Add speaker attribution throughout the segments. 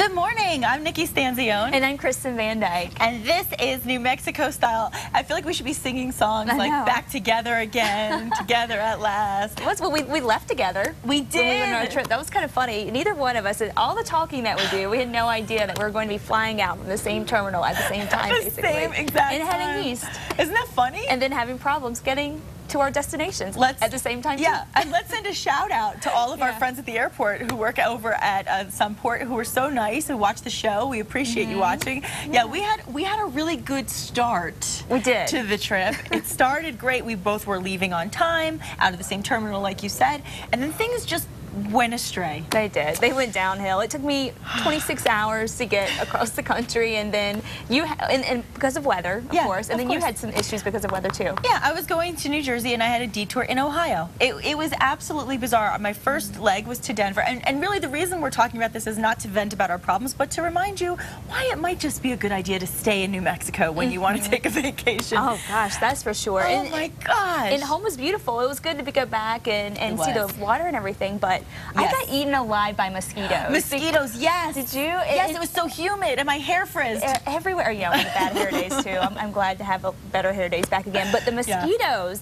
Speaker 1: Good morning. I'm Nikki Stanzione.
Speaker 2: And I'm Kristen Van Dyke.
Speaker 1: And this is New Mexico Style. I feel like we should be singing songs like Back Together Again, Together at Last.
Speaker 2: It was, well, we left together.
Speaker 1: We did.
Speaker 2: When we went on our trip. That was kind of funny. Neither one of us, all the talking that we do, we had no idea that we were going to be flying out from the same terminal at the same time, basically.
Speaker 1: Same exact
Speaker 2: and heading east.
Speaker 1: Isn't that funny?
Speaker 2: And then having problems getting to our destinations at the same time.
Speaker 1: Yeah, and let's send a shout out to all of our friends at the airport who work over at Sunport, who were so nice, who watched the show. We appreciate you watching. Yeah, we had a really good start.
Speaker 2: We did.
Speaker 1: To the trip. It started great. We both were leaving on time, out of the same terminal, like you said, and then things just went astray.
Speaker 2: They did. They went downhill. It took me 26 hours to get across the country, and then and because of weather, of course, and then you had some issues because of weather too.
Speaker 1: Yeah, I was going to New Jersey and I had a detour in Ohio. It was absolutely bizarre. My first leg was to Denver, and really the reason we're talking about this is not to vent about our problems, but to remind you why it might just be a good idea to stay in New Mexico when you want to take a vacation.
Speaker 2: Oh gosh, that's for sure.
Speaker 1: Oh my gosh.
Speaker 2: And home was beautiful. It was good to go back and see the water and everything, but I got eaten alive by mosquitoes.
Speaker 1: Mosquitoes, yes.
Speaker 2: Did you?
Speaker 1: Yes, it was so humid and my hair frizzed.
Speaker 2: Everywhere. Yeah, we had bad hair days too. I'm glad to have better hair days back again. But the mosquitoes,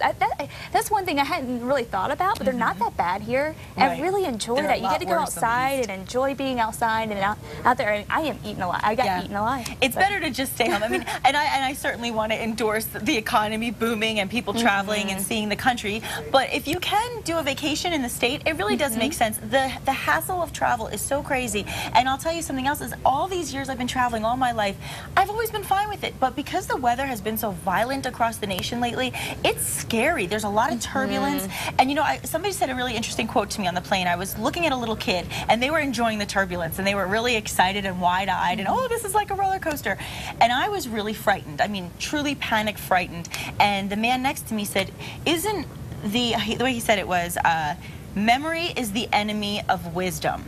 Speaker 2: that's one thing I hadn't really thought about, but they're not that bad here. I really enjoy that. You get to go outside and enjoy being outside and out there. And I am eaten alive. I got eaten alive.
Speaker 1: It's better to just stay home. I mean, and I certainly want to endorse the economy booming and people traveling and seeing the country. But if you can do a vacation in the state, it really does make sense. The hassle of travel is so crazy. And I'll tell you something else is all these years I've been traveling all my life, I've always been fine with it. But because the weather has been so violent across the nation lately, it's scary. There's a lot of turbulence. And you know, somebody said a really interesting quote to me on the plane. I was looking at a little kid and they were enjoying the turbulence and they were really excited and wide-eyed and oh, this is like a roller coaster. And I was really frightened. I mean, truly panic frightened. And the man next to me said, isn't the way he said it was, memory is the enemy of wisdom.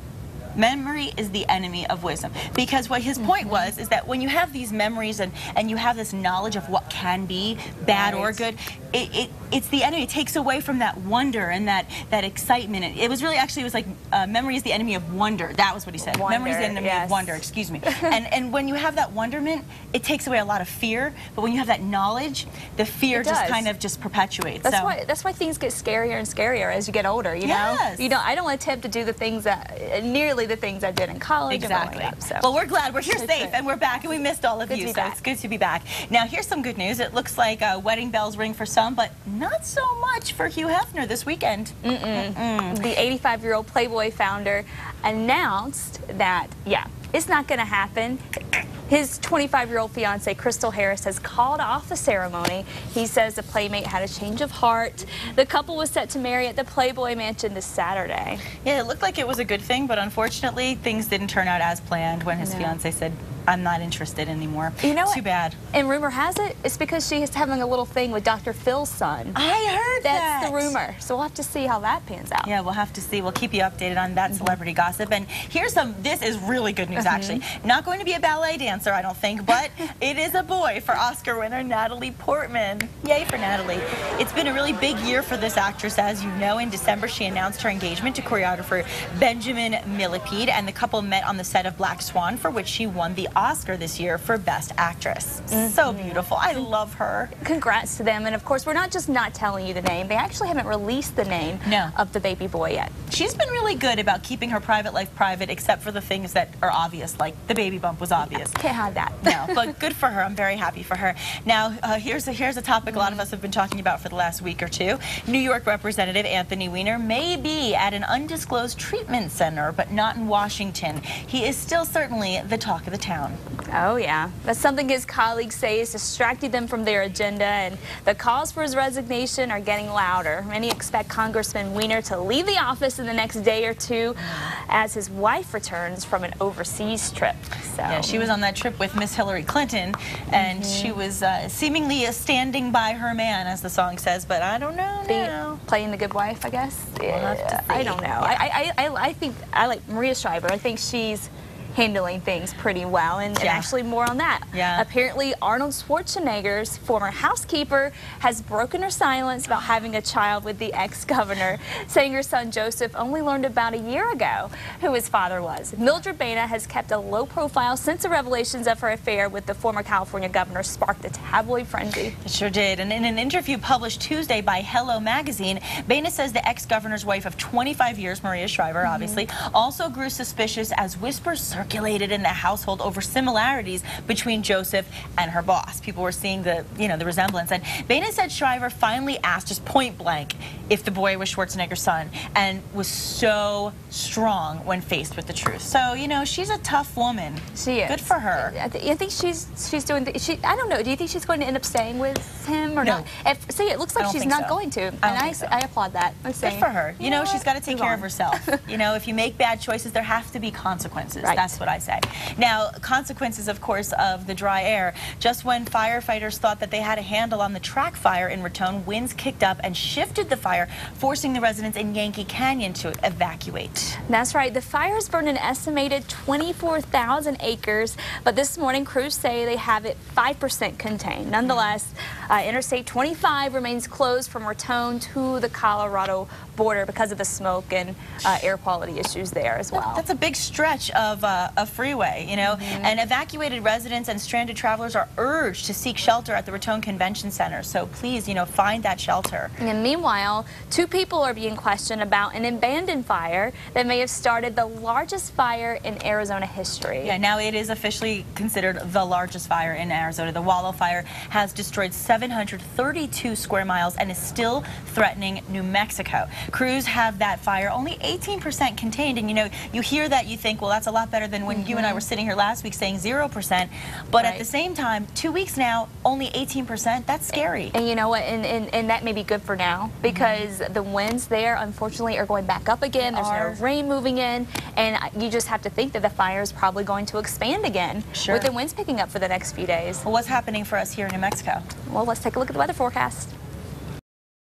Speaker 1: Memory is the enemy of wisdom. Because what his point was is that when you have these memories and you have this knowledge of what can be bad or good, it's the enemy. It takes away from that wonder and that excitement. It was really actually, it was like memory is the enemy of wonder. That was what he said. Memory is the enemy of wonder, excuse me. and when you have that wonderment, it takes away a lot of fear. But when you have that knowledge, the fear just kind of just perpetuates.
Speaker 2: That's why things get scarier and scarier as you get older, you know? I don't attempt to do the things that, nearly the things I did in college.
Speaker 1: Exactly.
Speaker 2: And so.
Speaker 1: Well, we're glad we're here safe and we're back and we missed all of you, so it's good to be back. Now, here's some good news. It looks like wedding bells ring for some, but not so much for Hugh Hefner this weekend. The
Speaker 2: 85-year-old Playboy founder announced that, it's not going to happen. His 25-year-old fiancée, Crystal Harris, has called off the ceremony. He says the Playmate had a change of heart. The couple was set to marry at the Playboy Mansion this Saturday.
Speaker 1: Yeah, it looked like it was a good thing, but unfortunately, things didn't turn out as planned when his fiancée said, I'm not interested anymore.
Speaker 2: You know,
Speaker 1: too bad.
Speaker 2: And rumor has it, it's because she is having a little thing with Dr. Phil's son.
Speaker 1: I heard that.
Speaker 2: That's the rumor. So we'll have to see how that pans out.
Speaker 1: Yeah, we'll have to see. We'll keep you updated on that celebrity gossip. And here's this is really good news, actually. Not going to be a ballet dancer, I don't think, but it is a boy for Oscar winner Natalie Portman. Yay for Natalie. It's been a really big year for this actress, as you know. In December, she announced her engagement to choreographer Benjamin Millipede, and the couple met on the set of Black Swan, for which she won the Oscar this year for Best Actress. So beautiful. I love her.
Speaker 2: Congrats to them. And of course, we're not just not telling you the name. They actually haven't released the name of the baby boy yet.
Speaker 1: She's been really good about keeping her private life private, except for the things that are obvious, like the baby bump was obvious.
Speaker 2: Can't hide that.
Speaker 1: No, but good for her. I'm very happy for her. Now, here's a topic a lot of us have been talking about for the last week or two. New York Representative Anthony Weiner may be at an undisclosed treatment center, but not in Washington. He is still certainly the talk of the town.
Speaker 2: Oh, yeah. That's something his colleagues say is distracting them from their agenda, and the calls for his resignation are getting louder. Many expect Congressman Weiner to leave the office in the next day or two as his wife returns from an overseas trip. So.
Speaker 1: Yeah, she was on that trip with Miss Hillary Clinton, and she was seemingly standing by her man, as the song says, but I don't know now.
Speaker 2: Playing the good wife, I guess?
Speaker 1: We'll have to see.
Speaker 2: I don't know. I think I like Maria Shriver. I think she's handling things pretty well, and actually more on that. Apparently, Arnold Schwarzenegger's former housekeeper has broken her silence about having a child with the ex-governor, saying her son Joseph only learned about a year ago who his father was. Mildred Baina has kept a low profile since the revelations of her affair with the former California governor sparked a tabloid frenzy.
Speaker 1: It sure did. And in an interview published Tuesday by Hello magazine, Baina says the ex-governor's wife of 25 years, Maria Shriver, obviously, also grew suspicious as whispers circulated in the household over similarities between Joseph and her boss. People were seeing the resemblance. And Baina said Shriver finally asked, just point blank, if the boy was Schwarzenegger's son, and was so strong when faced with the truth. So, you know, she's a tough woman.
Speaker 2: She is.
Speaker 1: Good for her.
Speaker 2: I think she's doing. I don't know. Do you think she's going to end up staying with him or not? See, it looks like she's not going to, and I applaud that.
Speaker 1: Good for her. You know, she's got to take care of herself. You know, if you make bad choices, there have to be consequences. That's what I say. Now, consequences, of course, of the dry air. Just when firefighters thought that they had a handle on the track fire in Raton, winds kicked up and shifted the fire, forcing the residents in Yankee Canyon to evacuate.
Speaker 2: That's right. The fires burned an estimated 24,000 acres, but this morning crews say they have it 5% contained. Nonetheless, Interstate 25 remains closed from Raton to the Colorado border because of the smoke and air quality issues there as well.
Speaker 1: That's a big stretch of a freeway, you know, and evacuated residents and stranded travelers are urged to seek shelter at the Raton Convention Center. So please, you know, find that shelter.
Speaker 2: And meanwhile, 2 people are being questioned about an abandoned fire that may have started the largest fire in Arizona history.
Speaker 1: Yeah, now it is officially considered the largest fire in Arizona. The Wallow Fire has destroyed 732 square miles and is still threatening New Mexico. Crews have that fire only 18% contained, and you know, you hear that, you think, well, that's a lot better than when you and I were sitting here last week saying 0%, but at the same time, 2 weeks now, only 18%, that's scary.
Speaker 2: And you know what, and that may be good for now, because the winds there, unfortunately, are going back up again. There's no rain moving in, and you just have to think that the fire is probably going to expand again with the winds picking up for the next few days.
Speaker 1: Well, what's happening for us here in New Mexico?
Speaker 2: Well, let's take a look at the weather forecast.